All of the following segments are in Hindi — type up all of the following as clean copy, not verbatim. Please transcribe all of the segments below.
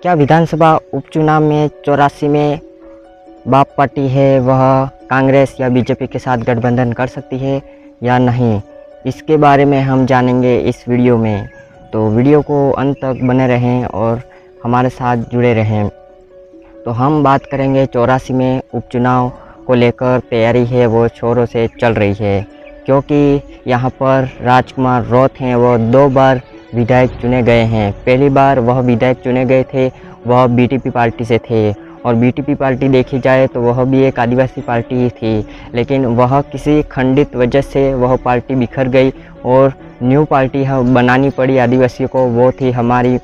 क्या विधानसभा उपचुनाव में 84 में बाप पार्टी है वह कांग्रेस या बीजेपी के साथ गठबंधन कर सकती है या नहीं, इसके बारे में हम जानेंगे इस वीडियो में। तो वीडियो को अंत तक बने रहें और हमारे साथ जुड़े रहें। तो हम बात करेंगे 84 में उपचुनाव को लेकर तैयारी है वो छोरों से चल रही है, क्योंकि यहाँ पर राजकुमार रौत हैं वो 2 बार विधायक चुने गए हैं। पहली बार वह विधायक चुने गए थे वह बीटीपी पार्टी से थे, और बीटीपी पार्टी देखी जाए तो वह भी एक आदिवासी पार्टी ही थी, लेकिन वह किसी खंडित वजह से वह पार्टी बिखर गई और न्यू पार्टी बनानी पड़ी आदिवासियों को। वो थी हमारी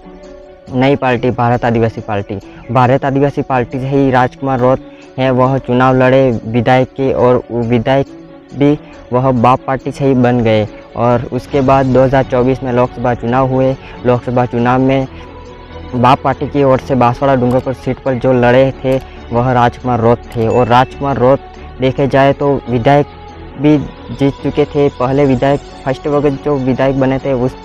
नई पार्टी भारत आदिवासी पार्टी। भारत आदिवासी पार्टी से ही राजकुमार रौत हैं वह चुनाव लड़े विधायक के, और विधायक भी वह बाप पार्टी से ही बन गए। और उसके बाद 2024 में लोकसभा चुनाव हुए। लोकसभा चुनाव में बाप पार्टी की ओर से बांसवाड़ा डूंगरपुर सीट पर जो लड़े थे वह राजकुमार रौत थे, और राजकुमार रौत देखे जाए तो विधायक भी जीत चुके थे। पहले विधायक फर्स्ट वक्त जो विधायक बने थे उस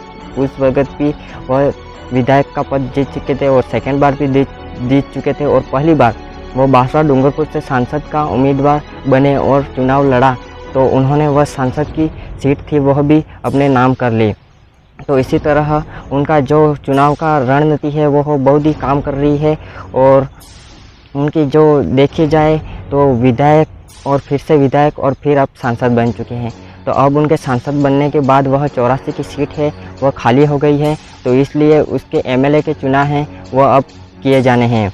वक्त भी वह विधायक का पद जीत चुके थे, और सेकंड बार भी जीत चुके थे, और पहली बार वो बांसवाड़ा डूंगरपुर से सांसद का उम्मीदवार बने और चुनाव लड़ा तो उन्होंने वह सांसद की सीट थी वह भी अपने नाम कर ली। तो इसी तरह उनका जो चुनाव का रणनीति है वो बहुत ही काम कर रही है, और उनकी जो देखी जाए तो विधायक और फिर से विधायक और फिर अब सांसद बन चुके हैं। तो अब उनके सांसद बनने के बाद वह 84 की सीट है वह खाली हो गई है, तो इसलिए उसके एमएलए के चुनाव हैं वह अब किए जाने हैं,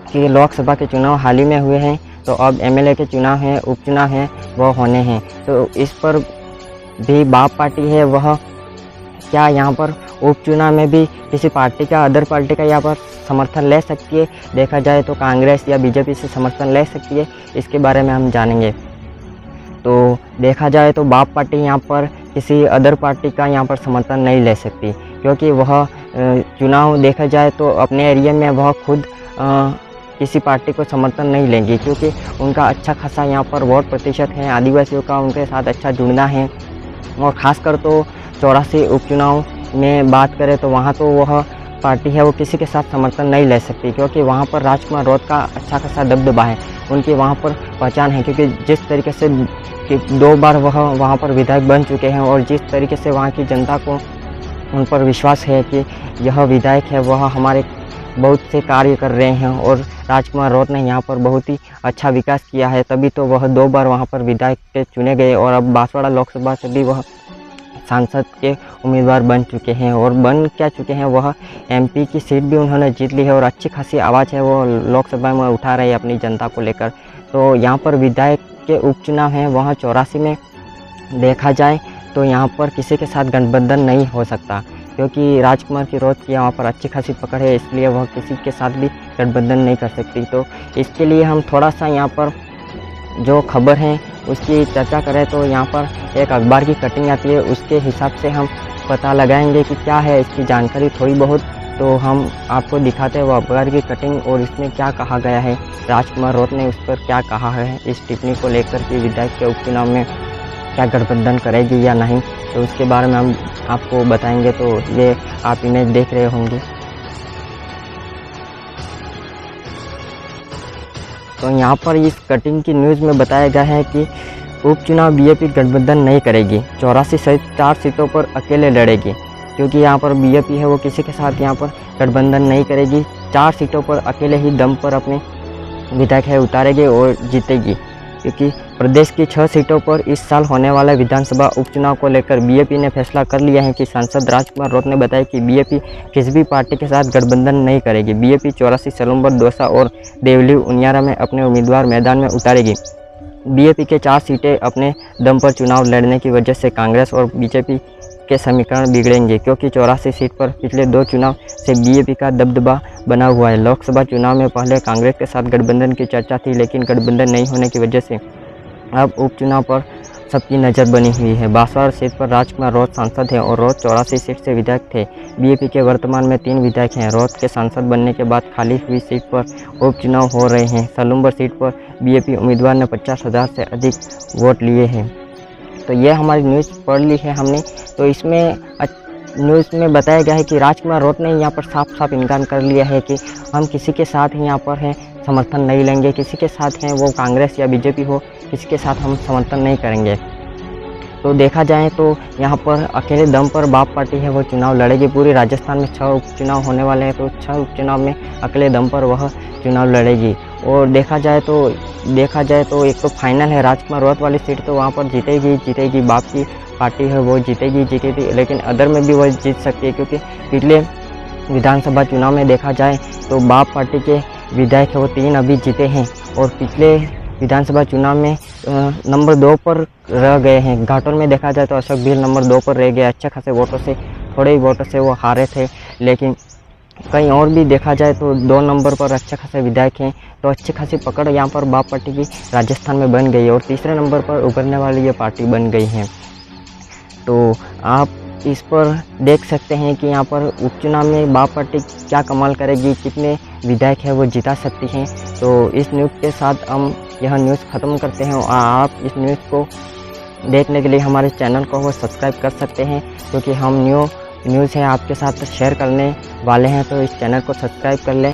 क्योंकि लोकसभा के चुनाव हाल ही में हुए हैं। तो अब एमएलए के चुनाव हैं, उपचुनाव हैं वह होने हैं। तो इस पर भी बाप पार्टी है वह क्या यहाँ पर उपचुनाव में भी किसी पार्टी का अदर पार्टी का यहाँ पर समर्थन ले सकती है? देखा जाए तो कांग्रेस या बीजेपी से समर्थन ले सकती है, इसके बारे में हम जानेंगे। तो देखा जाए तो बाप पार्टी यहाँ पर किसी अदर पार्टी का यहाँ पर समर्थन नहीं ले सकती, क्योंकि वह चुनाव देखा जाए तो अपने एरिया में वह खुद किसी पार्टी को समर्थन नहीं लेंगी, क्योंकि उनका अच्छा खासा यहाँ पर वोट प्रतिशत है, आदिवासियों का उनके साथ अच्छा जुड़ना है। और ख़ासकर तो 84 उपचुनाव में बात करें तो वहाँ तो वह पार्टी है वो किसी के साथ समर्थन नहीं ले सकती, क्योंकि वहाँ पर राजकुमार रौत का अच्छा खासा दबदबा है, उनकी वहाँ पर पहचान है, क्योंकि जिस तरीके से कि 2 बार वह वहाँ पर विधायक बन चुके हैं, और जिस तरीके से वहाँ की जनता को उन पर विश्वास है कि यह विधायक है वह हमारे बहुत से कार्य कर रहे हैं, और राजकुमार रौत ने यहाँ पर बहुत ही अच्छा विकास किया है, तभी तो वह 2 बार वहाँ पर विधायक के चुने गए, और अब बांसवाड़ा लोकसभा से भी वह सांसद के उम्मीदवार बन चुके हैं। और बन क्या चुके हैं, वह एमपी की सीट भी उन्होंने जीत ली है, और अच्छी खासी आवाज़ है वो लोकसभा में उठा रहे हैं अपनी जनता को लेकर। तो यहाँ पर विधायक के उपचुनाव हैं वहाँ 84 में देखा जाए तो यहाँ पर किसी के साथ गठबंधन नहीं हो सकता, क्योंकि राजकुमार की रौत की यहाँ पर अच्छी खासी पकड़ है, इसलिए वह किसी के साथ भी गठबंधन नहीं कर सकती। तो इसके लिए हम थोड़ा सा यहाँ पर जो खबर है उसकी चर्चा करें तो यहाँ पर एक अखबार की कटिंग आती है, उसके हिसाब से हम पता लगाएंगे कि क्या है इसकी जानकारी थोड़ी बहुत, तो हम आपको दिखाते हैं वो अखबार की कटिंग और इसमें क्या कहा गया है, राजकुमार रौत ने उस पर क्या कहा है इस टिप्पणी को लेकर कि विधायक के उपचुनाव में क्या गठबंधन करेगी या नहीं। तो उसके बारे में हम आपको बताएंगे। तो ये आप इमेज देख रहे होंगे। तो यहाँ पर इस कटिंग की न्यूज़ में बताया गया है कि उपचुनाव बीजेपी गठबंधन नहीं करेगी, 84 सहित 4 सीटों पर अकेले लड़ेगी, क्योंकि यहाँ पर बीजेपी है वो किसी के साथ यहाँ पर गठबंधन नहीं करेगी, 4 सीटों पर अकेले ही दम पर अपने विधायक है उतारेगी और जीतेगी। क्योंकि प्रदेश की 6 सीटों पर इस साल होने वाले विधानसभा उपचुनाव को लेकर बीजेपी ने फैसला कर लिया है कि सांसद राजकुमार रौत ने बताया कि बीजेपी किसी भी पार्टी के साथ गठबंधन नहीं करेगी। बीजेपी 84 सलूम्बर, दौसा और देवली उनियारा में अपने उम्मीदवार मैदान में उतारेगी। बीजेपी के 4 सीटें अपने दम पर चुनाव लड़ने की वजह से कांग्रेस और बीजेपी के समीकरण बिगड़ेंगे, क्योंकि 84 सीट पर पिछले 2 चुनाव से बीजेपी का दबदबा बना हुआ है। लोकसभा चुनाव में पहले कांग्रेस के साथ गठबंधन की चर्चा थी, लेकिन गठबंधन नहीं होने की वजह से अब उपचुनाव पर सबकी नज़र बनी हुई है। बांसवाड़ा सीट पर राजकुमार रौत सांसद हैं और रौत 84 सीट से विधायक थे। बीजेपी के वर्तमान में 3 विधायक हैं। रौत के सांसद बनने के बाद खाली हुई सीट पर उपचुनाव हो रहे हैं। सलूम्बर सीट पर बीजेपी उम्मीदवार ने 50,000 से अधिक वोट लिए हैं। तो ये हमारी न्यूज़ पढ़ ली है हमने। तो इसमें न्यूज़ में बताया गया है कि राजकुमार रोट ने यहाँ पर साफ साफ इनकार कर लिया है कि हम किसी के साथ यहाँ पर हैं समर्थन नहीं लेंगे, किसी के साथ हैं वो कांग्रेस या बीजेपी हो, किसी के साथ हम समर्थन नहीं करेंगे। तो देखा जाए तो यहाँ पर अकेले दम पर बाप पार्टी है वो चुनाव लड़ेगी। पूरे राजस्थान में 6 उपचुनाव होने वाले हैं, तो 6 उपचुनाव में अकेले दम पर वह चुनाव लड़ेगी। और देखा जाए तो एक तो फाइनल है राजकुमार रोट वाली सीट, तो वहाँ पर जीतेगी बाप की पार्टी है वो जीतेगी, लेकिन अदर में भी वह जीत सकती है, क्योंकि पिछले विधानसभा चुनाव में देखा जाए तो बाप पार्टी के विधायक है वो 3 अभी जीते हैं, और पिछले विधानसभा चुनाव में नंबर 2 पर रह गए हैं। घाटोल में देखा जाए तो अशोक भील नंबर 2 पर रह गए, अच्छे खासे वोटों से, थोड़े ही वोटों से वो हारे थे। लेकिन कहीं और भी देखा जाए तो 2 नंबर पर अच्छे खासे विधायक हैं, तो अच्छी खासी पकड़ यहाँ पर बाप पार्टी की राजस्थान में बन गई है, और तीसरे नंबर पर उभरने वाली ये पार्टी बन गई है। तो आप इस पर देख सकते हैं कि यहाँ पर उपचुनाव में बाप पार्टी क्या कमाल करेगी, कितने विधायक है वो जिता सकती हैं। तो इस न्यूज़ के साथ हम यह न्यूज़ ख़त्म करते हैं। आप इस न्यूज़ को देखने के लिए हमारे चैनल को वो सब्सक्राइब कर सकते हैं, क्योंकि हम न्यूज़ है आपके साथ शेयर करने वाले हैं, तो इस चैनल को सब्सक्राइब कर लें।